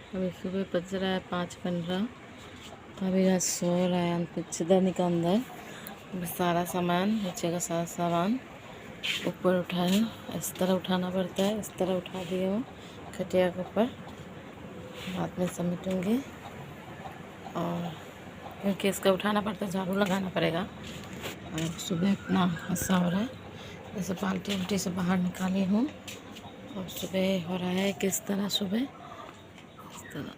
अभी सुबह बज रहा है 5:15। अभी रात सो रहा है पिछदानी के अंदर। अभी सारा सामान, नीचे का सारा सामान ऊपर उठाया। इस तरह उठाना पड़ता है, इस तरह उठा दिए हूँ खटिया के ऊपर। बाद में समेटूँगी और क्योंकि इसका उठाना पड़ता है, झाड़ू लगाना पड़ेगा। और सुबह इतना हादसा हो रहा है, जैसे बाल्टी उल्टी से बाहर निकाली हूँ। और सुबह हो रहा है किस तरह, सुबह इस तरह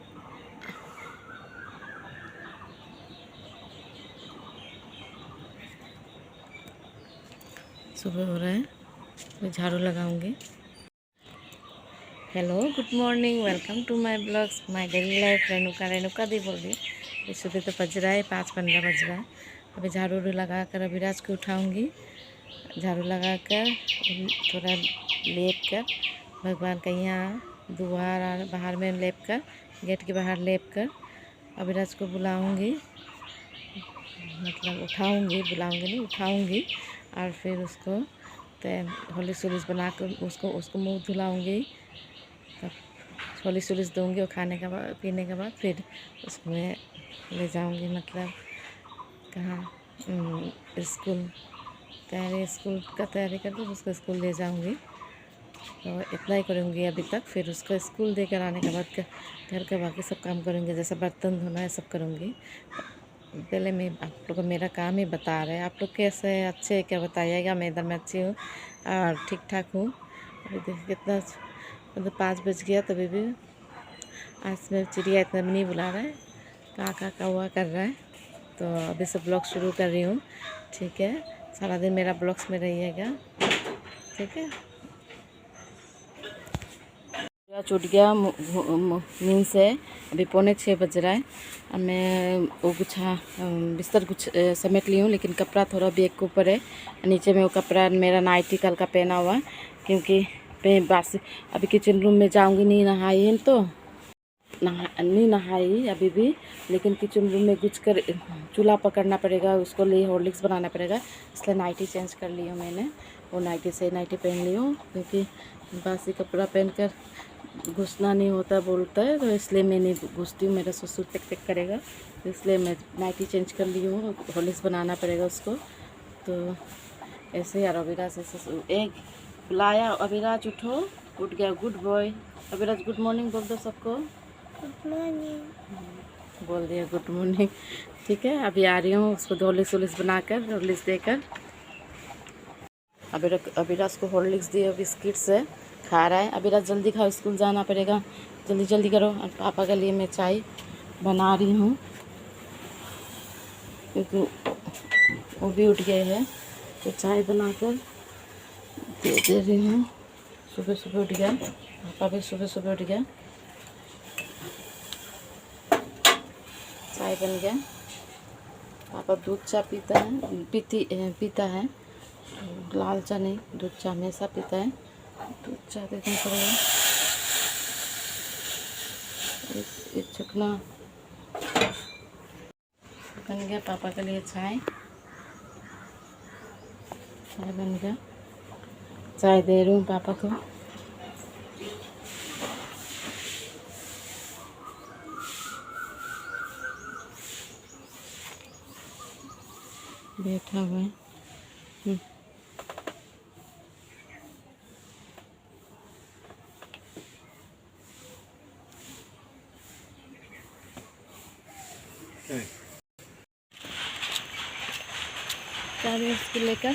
सुबह हो रहा है। मैं झाड़ू लगाऊंगी। Hello, good morning, welcome to my blogs, my daily life. Renuka di बोल रही है। सुबह तो बज रहा है 5:15 बज रहा है। अभी झाड़ू लगा कर अभिराज को उठाऊंगी। झाड़ू लगा कर थोड़ा लेप कर भगवान का यहाँ द्वार बाहर में लेप कर, गेट के बाहर लेप कर अभिराज को बुलाऊंगी, मतलब उठाऊंगी, बुलाऊंगी नहीं, उठाऊंगी। और फिर उसको हॉर्लिक्स वॉर्लिक्स बना कर उसको मुँह धुलाऊंगी, तब हॉर्लिक्स वॉर्लिक्स दूँगी। और खाने के बाद, पीने के बाद फिर उसको मैं ले जाऊंगी, मतलब कहाँ, स्कूल स्कूल का तैयारी करके उसको स्कूल ले जाऊंगी। तो इतना ही करूँगी अभी तक। फिर उसको स्कूल देकर आने के बाद घर का बाकी सब काम करूँगी, जैसे बर्तन धोना है सब करूँगी। पहले मैं आप लोग को मेरा काम ही बता रहे हैं। आप लोग कैसे हैं, अच्छे हैं क्या, बताइएगा। मैं इधर में अच्छी हूँ और ठीक ठाक हूँ। अभी देखिए कितना, मतलब 5 बज गया, तभी भी आज में चिड़िया इतना भी नहीं बुला रहा है, का कौवा कर रहा है। तो अभी से ब्लॉग शुरू कर रही हूँ, ठीक है। सारा दिन मेरा ब्लॉग्स में रहिएगा, ठीक है। छूट गया नींद से। अभी 5:45 बज रहा है। अब मैं वो गुच्छा बिस्तर कुछ समेट ली हूँ, लेकिन कपड़ा थोड़ा बैग के ऊपर है। नीचे में वो कपड़ा मेरा नाइटी कल का पहना हुआ है, क्योंकि बस अभी किचन रूम में जाऊँगी, नहीं नहाई है तो नहीं नहाई अभी भी, लेकिन किचन रूम में घुस कर चूल्हा पकड़ना पड़ेगा, उसको लिए हॉर्लिक्स बनाना पड़ेगा, इसलिए नाइटी चेंज कर ली हूँ मैंने। वो नाइटी से नाइटी पहन ली हूँ, क्योंकि बासी कपड़ा पहनकर घुसना नहीं होता बोलता है, तो इसलिए मैं नहीं घुसती हूँ। मेरा ससुर टिक टिक करेगा, तो इसलिए मैं नाइटी चेंज कर ली हूँ। हॉर्लिक्स बनाना पड़ेगा उसको, तो ऐसे यार। अभिराज ऐसे एक बुलाया, अभिराज उठो, उठ गया, good boy. Abhiraj good morning बोल दो सबको, गुड मॉर्निंग बोल दिया, गुड मॉर्निंग, ठीक है। अभी आ रही हूँ उसको हॉर्लिक्स वॉर्लिक्स बनाकर, हॉर्लिक्स देकर। अभिराज को हॉर्लिक्स दिए, बिस्किट से खा रहा है। अभिराज जल्दी खाओ, स्कूल जाना पड़ेगा, जल्दी जल्दी करो। और पापा के लिए मैं चाय बना रही हूँ, क्योंकि वो भी उठ गए हैं, तो चाय बनाकर दे रही हूँ। सुबह सुबह उठ गया पापा भी, सुबह सुबह उठ गया। चाय बन गया। पापा दूध चाय पीता है, लाल चाय नहीं, दूध चाय हमेशा पीता है। दूध चाय देखना पड़ेगा। एक चकना बन गया पापा के लिए, चाय बन गया। चाय दे रही हूँ पापा को। बैठा हुआ है। चाय उसको लेकर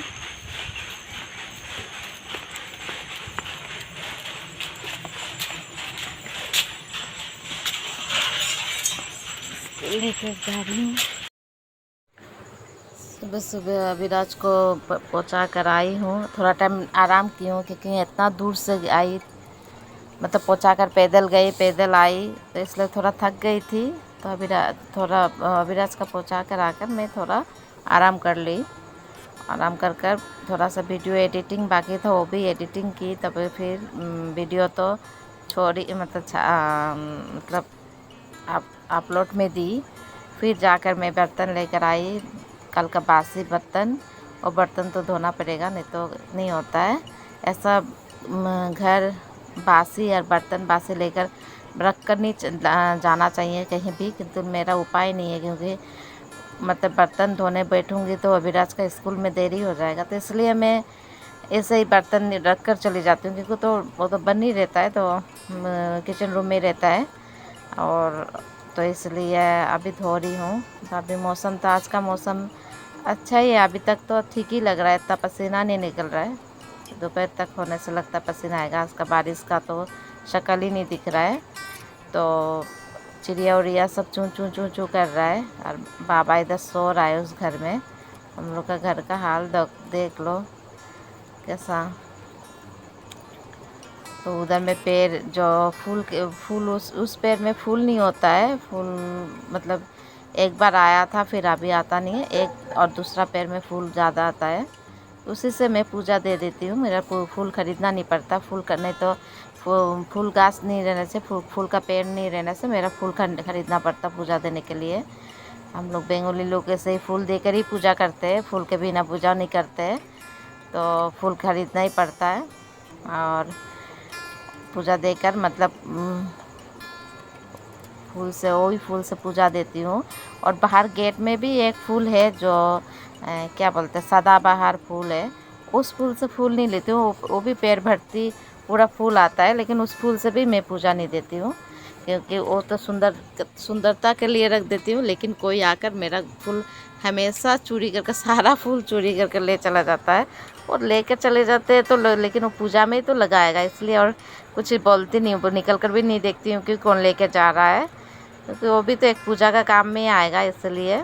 जा रही हूँ। सुबह सुबह अभिराज को पहुँचा कर आई हूँ। थोड़ा टाइम आराम की हूँ, क्योंकि इतना दूर से आई, मतलब पहुँचा कर पैदल गई, पैदल आई, तो इसलिए थोड़ा थक गई थी। तो अभिराज का पहुँचा कर आकर मैं थोड़ा आराम कर ली। आराम कर थोड़ा सा वीडियो एडिटिंग बाकी था, वो भी एडिटिंग की। तब फिर वीडियो तो छोड़ी, मतलब अपलोड में दी। फिर जाकर मैं बर्तन लेकर आई, कल का बासी बर्तन। और बर्तन तो धोना पड़ेगा, नहीं तो नहीं होता है ऐसा। घर बासी और बर्तन बासी लेकर रख कर नहीं जाना चाहिए कहीं भी, किंतु मेरा उपाय नहीं है, क्योंकि मतलब बर्तन धोने बैठूँगी तो अभिराज का स्कूल में देरी हो जाएगा, तो इसलिए मैं ऐसे ही बर्तन रख कर चली जाती हूँ, क्योंकि तो वो तो बन ही रहता है, तो किचन रूम में रहता है, और तो इसलिए अभी धो रही हूँ। तो अभी मौसम तो आज का मौसम अच्छा ही है, अभी तक तो ठीक ही लग रहा है, इतना पसीना नहीं निकल रहा है। दोपहर तक होने से लगता है पसीना आएगा, आज का बारिश का तो शक्ल ही नहीं दिख रहा है। तो चिड़िया उड़िया सब चूँ चूँ चूँ चूँ कर रहा है, और बाबा इधर सो रहा है उस घर में। हम लोग का घर का हाल देख लो कैसा। तो उधर में पेड़ जो फूल उस पेड़ में फूल नहीं होता है, फूल मतलब एक बार आया था, फिर अभी आता नहीं है। एक और दूसरा पेड़ में फूल ज़्यादा आता है, उसी से मैं पूजा दे देती हूँ। मेरा फूल खरीदना नहीं पड़ता, फूल करने तो फूल गाछ नहीं रहने से, फूल का पेड़ नहीं रहने से मेरा फूल खरीदना पड़ता पूजा देने के लिए। हम लोग बंगाली लोग ऐसे ही फूल देकर ही पूजा करते हैं, फूल के बिना पूजा नहीं करते हैं, तो फूल खरीदना ही पड़ता है। और पूजा देकर मतलब फूल से पूजा देती हूँ। और बाहर गेट में भी एक फूल है जो क्या बोलते हैं, सदाबहार फूल है, उस फूल से फूल नहीं लेती हूँ, वो भी पैर भरती पूरा फूल आता है, लेकिन उस फूल से भी मैं पूजा नहीं देती हूँ, क्योंकि वो तो सुंदरता के लिए रख देती हूँ। लेकिन कोई आकर मेरा फूल हमेशा चोरी करके, सारा फूल चोरी करके ले चला जाता है, और लेकर चले जाते हैं तो लेकिन वो पूजा में ही तो लगाएगा, इसलिए और कुछ बोलती नहीं हूँ, वो निकल कर भी नहीं देखती हूँ कि कौन लेके जा रहा है, क्योंकि वो भी तो एक पूजा का काम में आएगा, इसलिए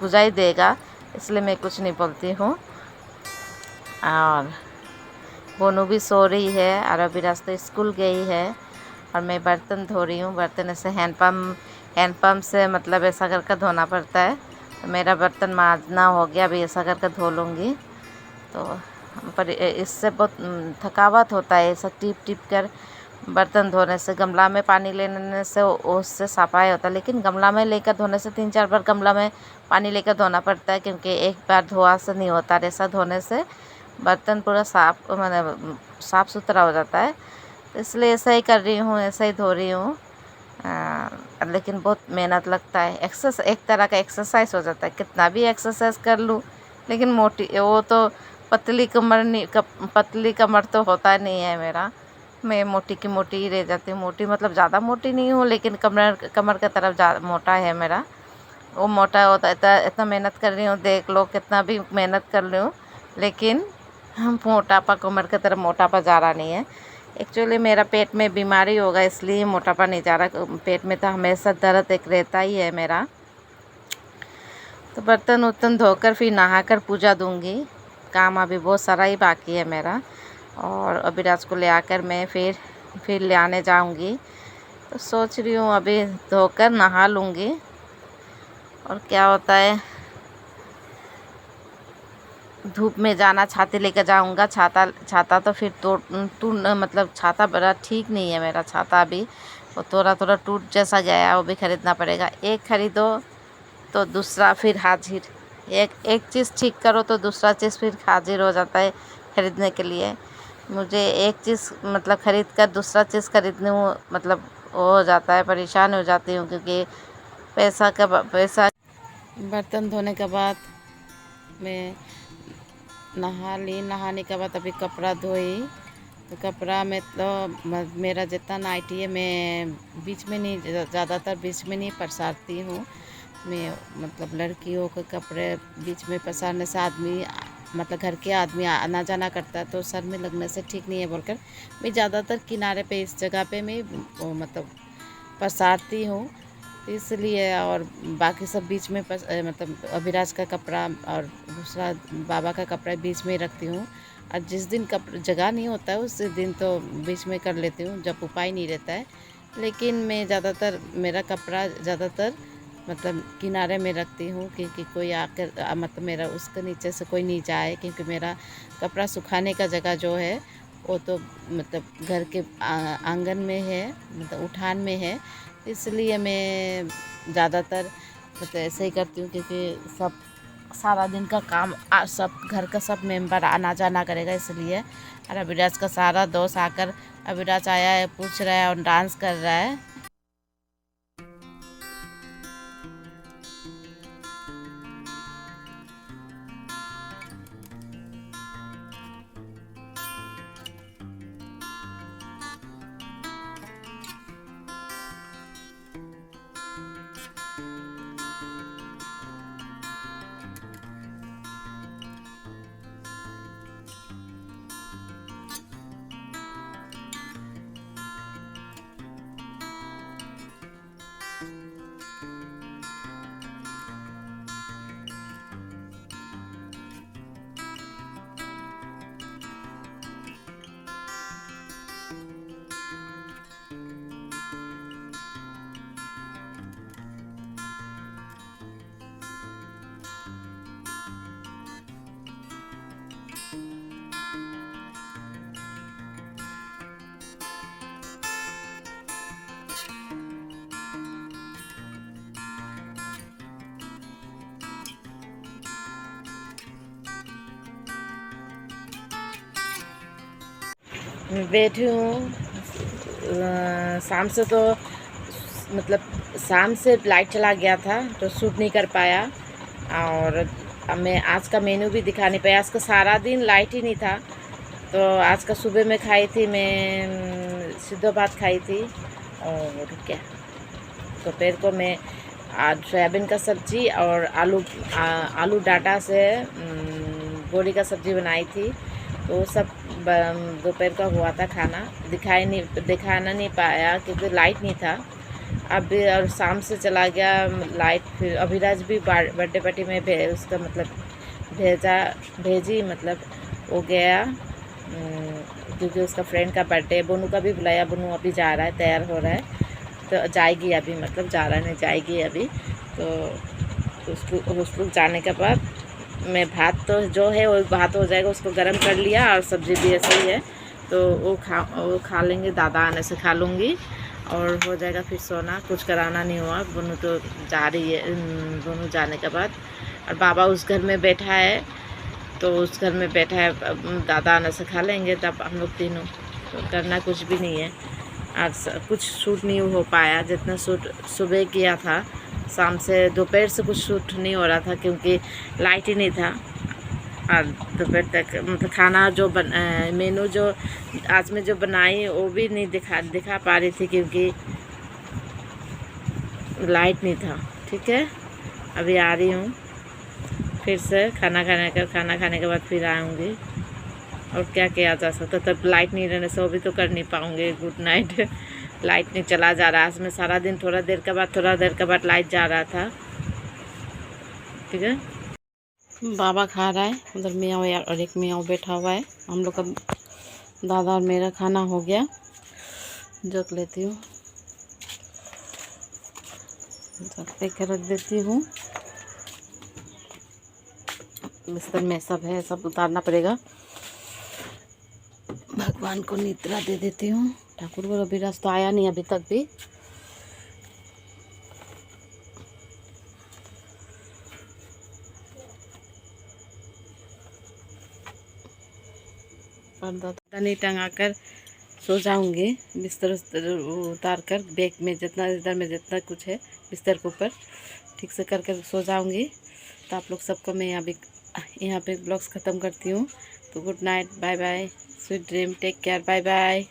पूजा ही देगा, इसलिए मैं कुछ नहीं बोलती हूँ। और बोनू भी सो रही है, और अभी रास्ते स्कूल गई है, और मैं बर्तन धो रही हूँ। बर्तन ऐसे हैंडपम्प से मतलब ऐसा करके धोना पड़ता है, तो मेरा बर्तन मांजना हो गया, अभी ऐसा करके धो लूँगी। तो पर इससे बहुत थकावट होता है, ऐसा टिप टिप कर बर्तन धोने से। गमला में पानी लेने से उससे सफाई होता है, लेकिन गमला में लेकर धोने से 3-4 बार गमला में पानी लेकर धोना पड़ता है, क्योंकि एक बार धोआ से नहीं होता। ऐसा धोने से बर्तन पूरा साफ़ सुथरा हो जाता है, तो इसलिए ऐसा ही कर रही हूँ, ऐसा ही धो रही हूँ। लेकिन बहुत मेहनत लगता है, एक तरह का एक्सरसाइज हो जाता है, कितना भी एक्सरसाइज कर लूँ, लेकिन वो तो पतली कमर तो होता नहीं है मेरा। मैं मोटी की मोटी ही रह जाती हूँ, मोटी मतलब ज़्यादा मोटी नहीं हूँ, लेकिन कमर की तरफ ज़्यादा मोटा है मेरा। वो मोटा होता है, इतना मेहनत कर रही हूँ, देख लो कितना भी मेहनत कर रही हूँ, लेकिन मोटापा कमर की तरफ मोटापा जा रहा नहीं है। एक्चुअली मेरा पेट में बीमारी होगा, इसलिए मोटापा नहीं जा रहा, पेट में तो हमेशा दर्द एक रहता ही है मेरा। तो बर्तन उर्तन धोकर फिर नहाकर पूजा दूंगी, काम अभी बहुत सारा ही बाकी है मेरा। और अभिराज को ले आकर मैं फिर ले आने जाऊंगी, तो सोच रही हूँ अभी धोकर नहा लूँगी, और क्या होता है धूप में जाना, छाते लेकर जाऊंगा। छाता तो फिर मतलब छाता बड़ा ठीक नहीं है मेरा, छाता अभी वो थोड़ा टूट जैसा गया है, वो भी ख़रीदना पड़ेगा। एक ख़रीदो तो दूसरा फिर हाजिर, एक चीज़ ठीक करो तो दूसरा चीज़ फिर हाजिर हो जाता है ख़रीदने के लिए। मुझे एक चीज़ मतलब ख़रीद कर दूसरा चीज़ ख़रीदने मतलब वो हो जाता है, परेशान हो जाती हूँ, क्योंकि पैसा। बर्तन धोने के बाद मैं नहाने के बाद अभी कपड़ा धोई, तो कपड़ा में तो मेरा जितना नाइटी है मैं बीच में नहीं, ज़्यादातर बीच में नहीं पसारती हूँ मैं। मतलब लड़कियों के कपड़े बीच में पसारने से आदमी मतलब घर के आदमी आना जाना करता है, तो सर में लगने से ठीक नहीं है बोलकर मैं ज़्यादातर किनारे पे इस जगह पे मैं मतलब पसारती हूँ, इसलिए। और बाकी सब बीच में मतलब अभिराज का कपड़ा और दूसरा बाबा का कपड़ा बीच में रखती हूँ। और जिस दिन जगह नहीं होता है उस दिन तो बीच में कर लेती हूँ, जब उपाय नहीं रहता है। लेकिन मैं ज़्यादातर मेरा कपड़ा ज़्यादातर मतलब किनारे में रखती हूँ, क्योंकि कोई आकर मतलब मेरा उसके नीचे से कोई नहीं जाए, क्योंकि मेरा कपड़ा सुखाने का जगह जो है वो तो मतलब घर के आंगन में है, मतलब उठान में है, इसलिए मैं ज़्यादातर मतलब ऐसे ही करती हूँ, क्योंकि सब सारा दिन का काम सब घर का सब मेंबर आना जाना करेगा, इसलिए। और अभिराज का सारा दोस्त आकर, अभिराज आया है पूछ रहा है और डांस कर रहा है, मैं बैठी हूँ। शाम से तो मतलब शाम से लाइट चला गया था तो शूट नहीं कर पाया। और अब मैं आज का मेनू भी दिखा नहीं पाया। आज का सारा दिन लाइट ही नहीं था। तो आज का सुबह में खाई थी मैं सिद्धो भात खाई थी। और क्या दोपहर को मैं आज सोयाबीन का सब्ज़ी और आलू डाटा से बोरी का सब्ज़ी बनाई थी। तो वो सब दोपहर का हुआ था खाना। दिखाना नहीं पाया क्योंकि लाइट नहीं था। अभी और शाम से चला गया लाइट। फिर अभिराज भी बर्थडे पार्टी में उसका मतलब भेजी मतलब वो गया क्योंकि उसका फ्रेंड का बर्थडे। बोनू का भी बुलाया। बोनू अभी जा रहा है, तैयार हो रहा है तो जाएगी अभी, मतलब जा रहा नहीं जाएगी अभी। तो उस लोग जाने के बाद मैं भात तो जो है वो भात हो जाएगा, उसको गर्म कर लिया और सब्ज़ी भी ऐसे ही है तो वो खा लेंगे। दादा आने से खा लूँगी और हो जाएगा फिर सोना। कुछ कराना नहीं हुआ। बोनू तो जा रही है। बोनू जाने के बाद और बाबा उस घर में बैठा है तो उस घर में बैठा है। दादा आने से खा लेंगे तब हम लोग तीनों। तो करना कुछ भी नहीं है। आज कुछ शूट नहीं हो पाया जितना शूट सुबह किया था। शाम से दोपहर से कुछ शूट नहीं हो रहा था क्योंकि लाइट ही नहीं था। और दोपहर तक मतलब खाना जो मेनू जो आज मैं जो बनाई वो भी नहीं दिखा पा रही थी क्योंकि लाइट नहीं था। ठीक है, अभी आ रही हूँ फिर से खाना खाने के बाद फिर आऊँगी। और क्या किया जा सकता, तब लाइट नहीं रहने से वो भी तो कर नहीं पाऊँगे। Good night. लाइट नहीं चला जा रहा। आज मैं सारा दिन थोड़ा देर के बाद लाइट जा रहा था। ठीक है, बाबा खा रहा है उधर, मियाँ और एक मियाँ बैठा हुआ है। हम लोग का दादा और मेरा खाना हो गया। जोक लेती हूँ, पे के रख देती हूँ। बिस्तर में सब है, सब उतारना पड़ेगा। भगवान को निद्रा दे देती हूँ। ठाकुर को अभिराज तो आया नहीं अभी तक भी। पर्दा नहीं टंगा कर सो जाऊंगी। बिस्तर उतार कर बैग में जितना इधर में जितना कुछ है बिस्तर के ऊपर ठीक से करके सो जाऊंगी। तो आप लोग सबको मैं यहाँ पे ब्लॉग्स ख़त्म करती हूँ। तो good night, bye bye, sweet dream, take care, bye bye.